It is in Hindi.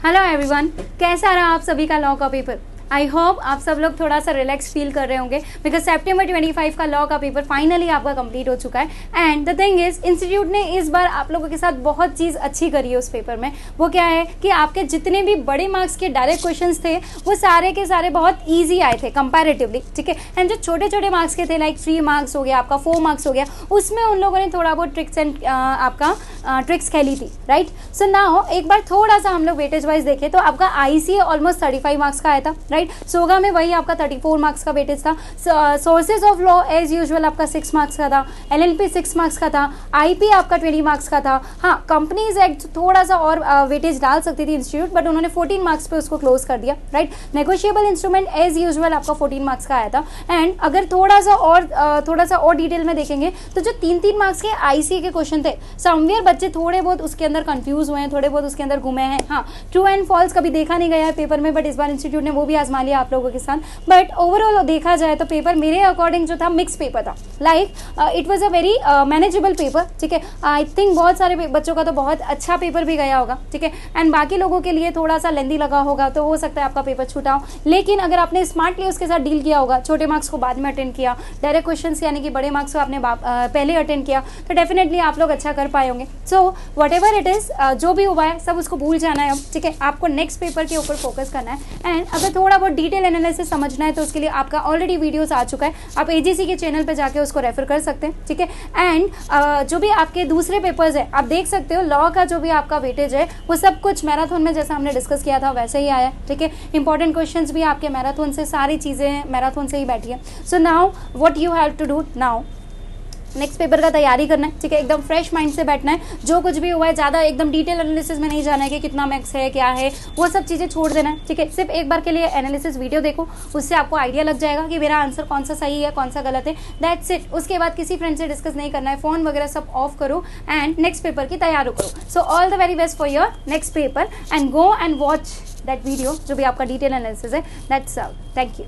हेलो एवरीवन, कैसा रहा आप सभी का लॉ का पेपर। आई होप आप सब लोग थोड़ा सा रिलैक्स फील कर रहे होंगे बिकॉज सेप्टेम्बर 25 का लॉ का पेपर फाइनली आपका कंप्लीट हो चुका है। And the thing is institute ने इस बार आप लोगों के साथ बहुत चीज़ अच्छी करी है उस पेपर में। वो क्या है कि आपके जितने भी बड़े मार्क्स के डायरेक्ट क्वेश्चंस थे वो सारे के सारे बहुत ईजी आए थे कंपैरेटिवली, ठीक है। एंड जो छोटे छोटे मार्क्स के थे लाइक 3 मार्क्स हो गया, आपका 4 मार्क्स हो गया, उसमें उन लोगों ने थोड़ा बहुत ट्रिक्स एंड आपका ट्रिक्स खेली थी, राइट। सो नाउ एक बार थोड़ा सा हम लोग वेटेज वाइज देखें तो आपका आईसीए ऑलमोस्ट 35 मार्क्स का आया था, राइट। सोगा में वही आपका 34 मार्क्स का वेटेज था। Sources of law as usual आपका 6 मार्क्स का था। एलएलपी 6 मार्क्स का था। आईपी आपका 20 मार्क्स का था। हाँ, कंपनीज एक्ट थोड़ा सा और वेटेज डाल सकती थी इंस्टीट्यूट, बट उन्होंने 14 मार्क्स पे उसको क्लोज कर दिया, right. Negotiable instrument as usual आपका 14 मार्क्स का आया था। एंड अगर थोड़ा सा और डिटेल में देखेंगे तो जो 3-3 मार्क्स के आईसीए के क्वेश्चन थे, समवेयर बच्चे थोड़े बहुत उसके अंदर कंफ्यूज हुए हैं, थोड़े बहुत उसके अंदर घूमे हैं। हाँ, ट्रू एंड फॉल्स कभी देखा नहीं गया है पेपर में, बट इस बार इंस्टीट्यूट ने वो भी आजमा लिया आप लोगों के साथ। बट ओवरऑल देखा जाए तो पेपर मेरे अकॉर्डिंग जो था मिक्स पेपर था, like it was a very manageable paper, ठीक है। आई थिंक बहुत सारे बच्चों का तो बहुत अच्छा पेपर भी गया होगा, ठीक है। एंड बाकी लोगों के लिए थोड़ा सा लेंदी लगा होगा तो हो सकता है आपका पेपर छूटा हो, लेकिन अगर आपने स्मार्टली उसके साथ डील किया होगा, छोटे मार्क्स को बाद में अटेंड किया, डायरेक्ट क्वेश्चन यानी कि बड़े मार्क्स को आपने पहले अटेंड किया, तो डेफिनेटली आप लोग अच्छा कर पाए होंगे। So what ever it is, जो भी हुआ है सब उसको भूल जाना है अब, ठीक है। आपको नेक्स्ट पेपर के ऊपर फोकस करना है। एंड अगर थोड़ा बहुत डिटेल एनालिसिस समझना है तो उसके लिए आपका ऑलरेडी वीडियोस आ चुका है, आप एजीसी के चैनल पे जाके उसको रेफर कर सकते हैं, ठीक है। एंड जो भी आपके दूसरे पेपर्स है आप देख सकते हो, लॉ का जो भी आपका वेटेज है वो सब कुछ मैराथन में जैसा हमने डिस्कस किया था वैसे ही आया, ठीक है। इंपॉर्टेंट क्वेश्चंस भी आपके मैराथन से, सारी चीज़ें मैराथन से ही बैठी है। So now what you have to do now, next paper का तैयारी करना है, ठीक है। एकदम फ्रेश माइंड से बैठना है, जो कुछ भी हुआ है ज़्यादा एकदम डिटेल एनालिसिस में नहीं जाना है कि कितना मैक्स है क्या है, वो सब चीज़ें छोड़ देना है, ठीक है। सिर्फ एक बार के लिए एनालिसिस वीडियो देखो, उससे आपको आइडिया लग जाएगा कि मेरा आंसर कौन सा सही है कौन सा गलत है, दैट्स इट। उसके बाद किसी फ्रेंड से डिस्कस नहीं करना है, फ़ोन वगैरह सब ऑफ करो एंड नेक्स्ट पेपर की तैयारी करो। So all the very best for your next paper and go and watch that video जो भी आपका डिटेल एनालिसिस है, दैट्स ऑल। Thank you.